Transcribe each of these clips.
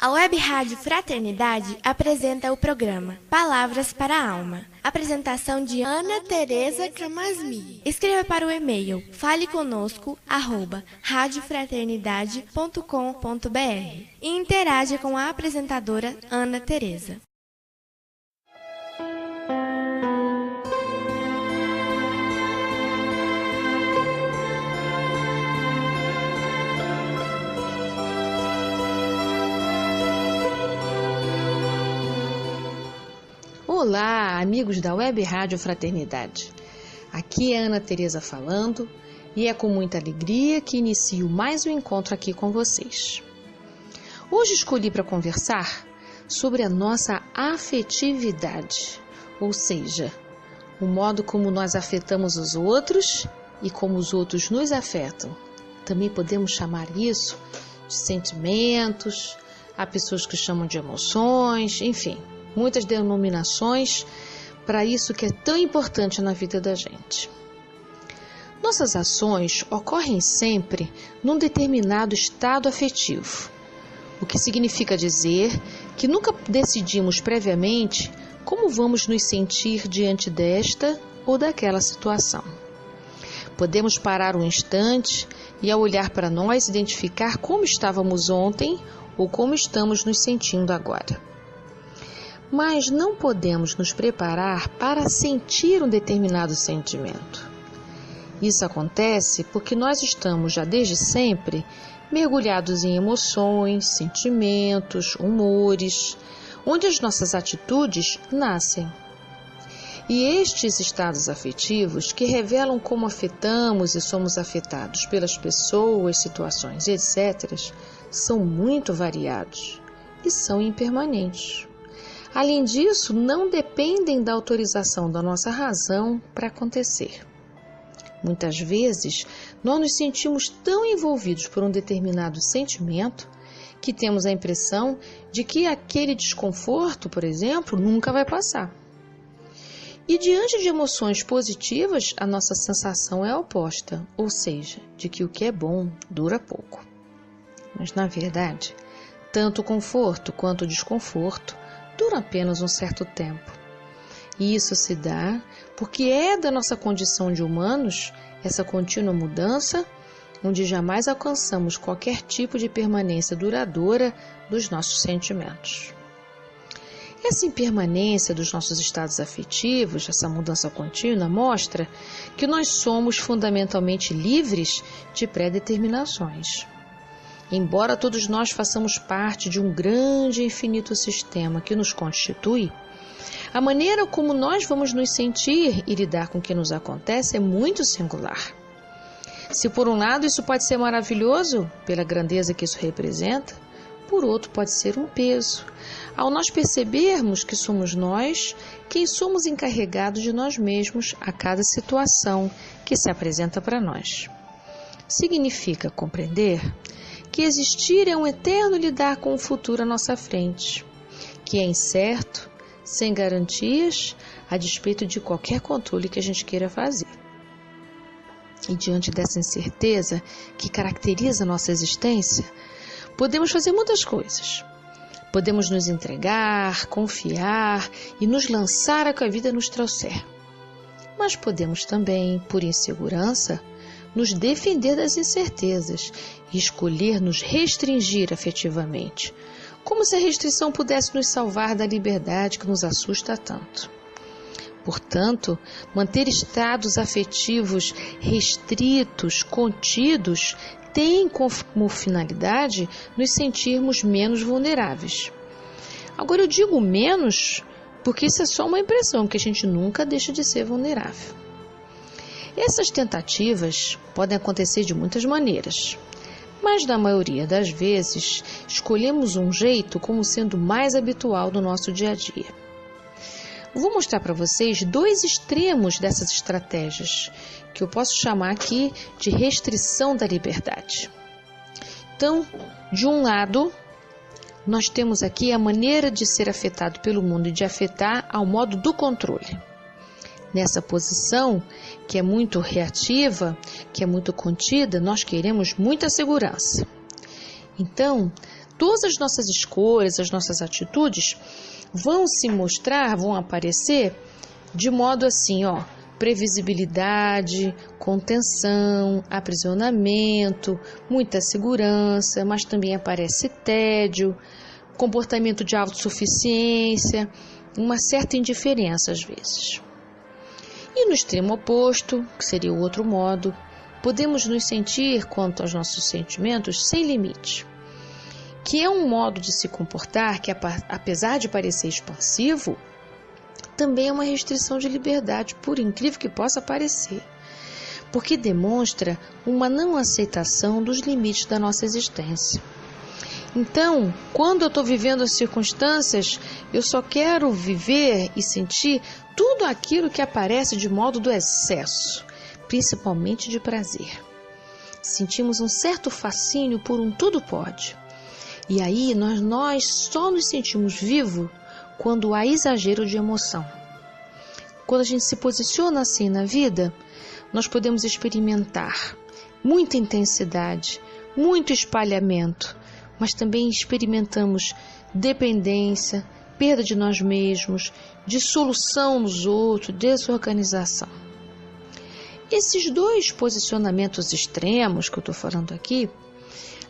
A Web Rádio Fraternidade apresenta o programa Palavras para a Alma. Apresentação de Ana Tereza Camasmi. Escreva para o e-mail faleconosco@radiofraternidade.com.br e interaja com a apresentadora Ana Tereza. Olá, amigos da Web Rádio Fraternidade. Aqui é Ana Tereza falando e é com muita alegria que inicio mais um encontro aqui com vocês. Hoje escolhi para conversar sobre a nossa afetividade, ou seja, o modo como nós afetamos os outros e como os outros nos afetam. Também podemos chamar isso de sentimentos, há pessoas que chamam de emoções, enfim. Muitas denominações para isso que é tão importante na vida da gente. Nossas ações ocorrem sempre num determinado estado afetivo, o que significa dizer que nunca decidimos previamente como vamos nos sentir diante desta ou daquela situação. Podemos parar um instante e, ao olhar para nós, identificar como estávamos ontem ou como estamos nos sentindo agora. Mas não podemos nos preparar para sentir um determinado sentimento. Isso acontece porque nós estamos já desde sempre mergulhados em emoções, sentimentos, humores, onde as nossas atitudes nascem. E estes estados afetivos, que revelam como afetamos e somos afetados pelas pessoas, situações, etc., são muito variados e são impermanentes. Além disso, não dependem da autorização da nossa razão para acontecer. Muitas vezes, nós nos sentimos tão envolvidos por um determinado sentimento que temos a impressão de que aquele desconforto, por exemplo, nunca vai passar. E diante de emoções positivas, a nossa sensação é a oposta, ou seja, de que o que é bom dura pouco. Mas, na verdade, tanto o conforto quanto o desconforto dura apenas um certo tempo. E isso se dá porque é da nossa condição de humanos essa contínua mudança, onde jamais alcançamos qualquer tipo de permanência duradoura dos nossos sentimentos. Essa impermanência dos nossos estados afetivos, essa mudança contínua, mostra que nós somos fundamentalmente livres de pré-determinações. Embora todos nós façamos parte de um grande e infinito sistema que nos constitui, a maneira como nós vamos nos sentir e lidar com o que nos acontece é muito singular. Se por um lado isso pode ser maravilhoso, pela grandeza que isso representa, por outro pode ser um peso, ao nós percebermos que somos nós quem somos encarregados de nós mesmos a cada situação que se apresenta para nós. Significa compreender que existir é um eterno lidar com o futuro à nossa frente, que é incerto, sem garantias, a despeito de qualquer controle que a gente queira fazer. E diante dessa incerteza que caracteriza a nossa existência, podemos fazer muitas coisas. Podemos nos entregar, confiar e nos lançar a que a vida nos trouxer. Mas podemos também, por insegurança, nos defender das incertezas e escolher nos restringir afetivamente, como se a restrição pudesse nos salvar da liberdade que nos assusta tanto. Portanto, manter estados afetivos restritos, contidos, tem como finalidade nos sentirmos menos vulneráveis. Agora, eu digo menos porque isso é só uma impressão, que a gente nunca deixa de ser vulnerável. Essas tentativas podem acontecer de muitas maneiras, mas na maioria das vezes escolhemos um jeito como sendo mais habitual no nosso dia a dia. Vou mostrar para vocês dois extremos dessas estratégias, que eu posso chamar aqui de restrição da liberdade. Então, de um lado, nós temos aqui a maneira de ser afetado pelo mundo e de afetar ao modo do controle. Nessa posição, que é muito reativa, que é muito contida, nós queremos muita segurança. Então, todas as nossas escolhas, as nossas atitudes vão se mostrar, vão aparecer de modo assim, previsibilidade, contenção, aprisionamento, muita segurança, mas também aparece tédio, comportamento de autossuficiência, uma certa indiferença às vezes. E no extremo oposto, que seria o outro modo, podemos nos sentir, quanto aos nossos sentimentos, sem limite, que é um modo de se comportar que, apesar de parecer expansivo, também é uma restrição de liberdade, por incrível que possa parecer, porque demonstra uma não aceitação dos limites da nossa existência. Então, quando eu estou vivendo as circunstâncias, eu só quero viver e sentir tudo aquilo que aparece de modo do excesso, principalmente de prazer. Sentimos um certo fascínio por um tudo pode. E aí nós só nos sentimos vivos quando há exagero de emoção. Quando a gente se posiciona assim na vida, nós podemos experimentar muita intensidade, muito espalhamento, mas também experimentamos dependência, perda de nós mesmos, dissolução nos outros, desorganização. Esses dois posicionamentos extremos que eu estou falando aqui,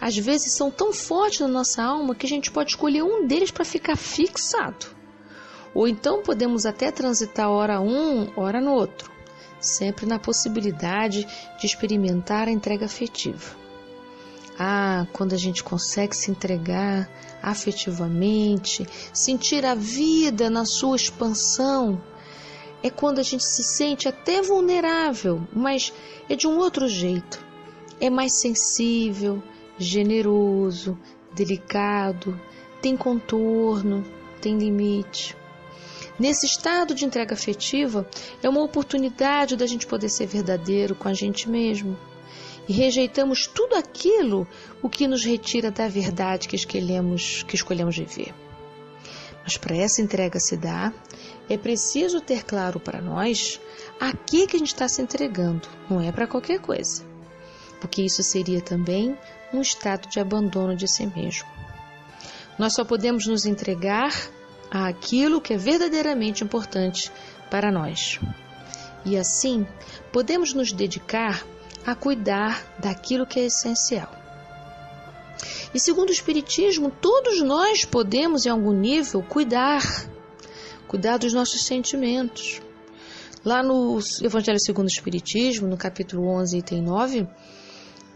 às vezes são tão fortes na nossa alma que a gente pode escolher um deles para ficar fixado. Ou então podemos até transitar ora um, ora no outro, sempre na possibilidade de experimentar a entrega afetiva. Quando a gente consegue se entregar afetivamente, sentir a vida na sua expansão, é quando a gente se sente até vulnerável, mas é de um outro jeito. É mais sensível, generoso, delicado, tem contorno, tem limite. Nesse estado de entrega afetiva, é uma oportunidade da gente poder ser verdadeiro com a gente mesmo. E rejeitamos tudo aquilo o que nos retira da verdade que escolhemos viver. Mas para essa entrega se dar, é preciso ter claro para nós a que a gente está se entregando, não é para qualquer coisa. Porque isso seria também um estado de abandono de si mesmo. Nós só podemos nos entregar àquilo que é verdadeiramente importante para nós. E assim, podemos nos dedicar a cuidar daquilo que é essencial. E segundo o Espiritismo, todos nós podemos, em algum nível, cuidar dos nossos sentimentos. Lá no Evangelho segundo o Espiritismo, no capítulo 11, item 9,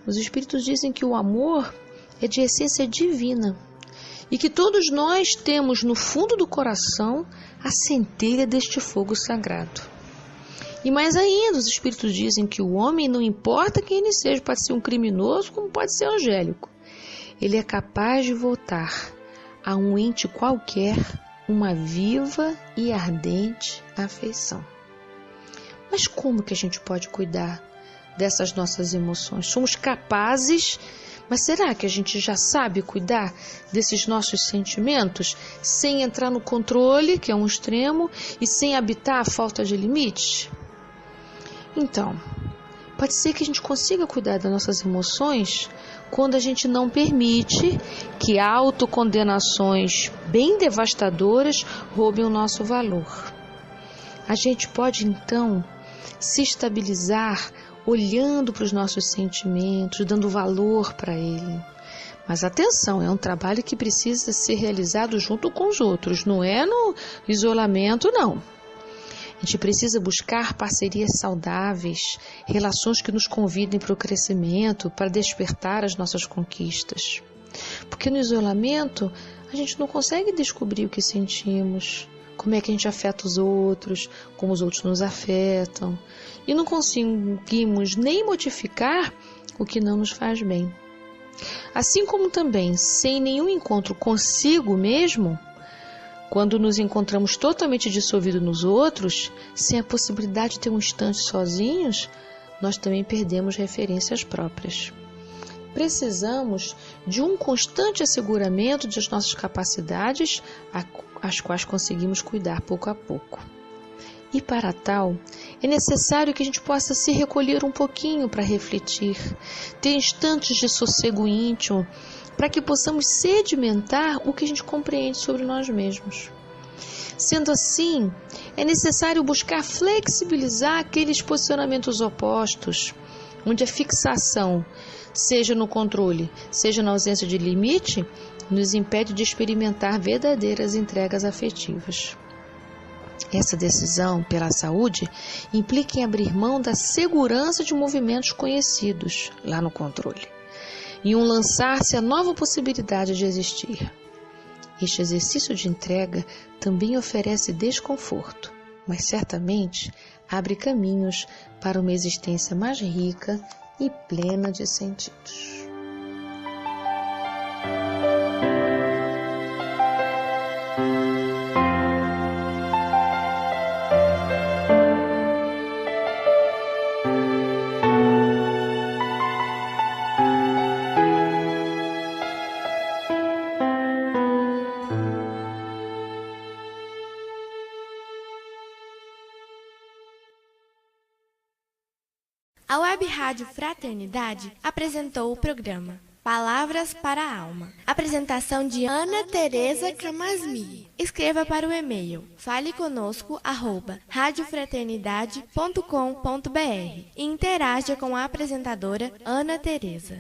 os Espíritos dizem que o amor é de essência divina e que todos nós temos no fundo do coração a centelha deste fogo sagrado. E mais ainda, os Espíritos dizem que o homem, não importa quem ele seja, pode ser um criminoso como pode ser angélico, ele é capaz de voltar a um ente qualquer uma viva e ardente afeição. Mas como que a gente pode cuidar dessas nossas emoções? Somos capazes, mas será que a gente já sabe cuidar desses nossos sentimentos sem entrar no controle, que é um extremo, e sem habitar a falta de limites? Então, pode ser que a gente consiga cuidar das nossas emoções quando a gente não permite que autocondenações bem devastadoras roubem o nosso valor. A gente pode, então, se estabilizar olhando para os nossos sentimentos, dando valor para ele. Mas atenção, é um trabalho que precisa ser realizado junto com os outros, não é no isolamento, não. A gente precisa buscar parcerias saudáveis, relações que nos convidem para o crescimento, para despertar as nossas conquistas. Porque no isolamento, a gente não consegue descobrir o que sentimos, como é que a gente afeta os outros, como os outros nos afetam. E não conseguimos nem modificar o que não nos faz bem. Assim como também, sem nenhum encontro consigo mesmo, quando nos encontramos totalmente dissolvidos nos outros, sem a possibilidade de ter um instante sozinhos, nós também perdemos referências próprias. Precisamos de um constante asseguramento das nossas capacidades, as quais conseguimos cuidar pouco a pouco. E para tal, é necessário que a gente possa se recolher um pouquinho para refletir, ter instantes de sossego íntimo, para que possamos sedimentar o que a gente compreende sobre nós mesmos. Sendo assim, é necessário buscar flexibilizar aqueles posicionamentos opostos, onde a fixação, seja no controle, seja na ausência de limite, nos impede de experimentar verdadeiras entregas afetivas. Essa decisão pela saúde implica em abrir mão da segurança de movimentos conhecidos lá no controle, e um lançar-se à nova possibilidade de existir. Este exercício de entrega também oferece desconforto, mas certamente abre caminhos para uma existência mais rica e plena de sentidos. A Web Rádio Fraternidade apresentou o programa Palavras para a Alma. Apresentação de Ana Tereza Camasmi. Escreva para o e-mail faleconosco@radiofraternidade.com.br e interaja com a apresentadora Ana Tereza.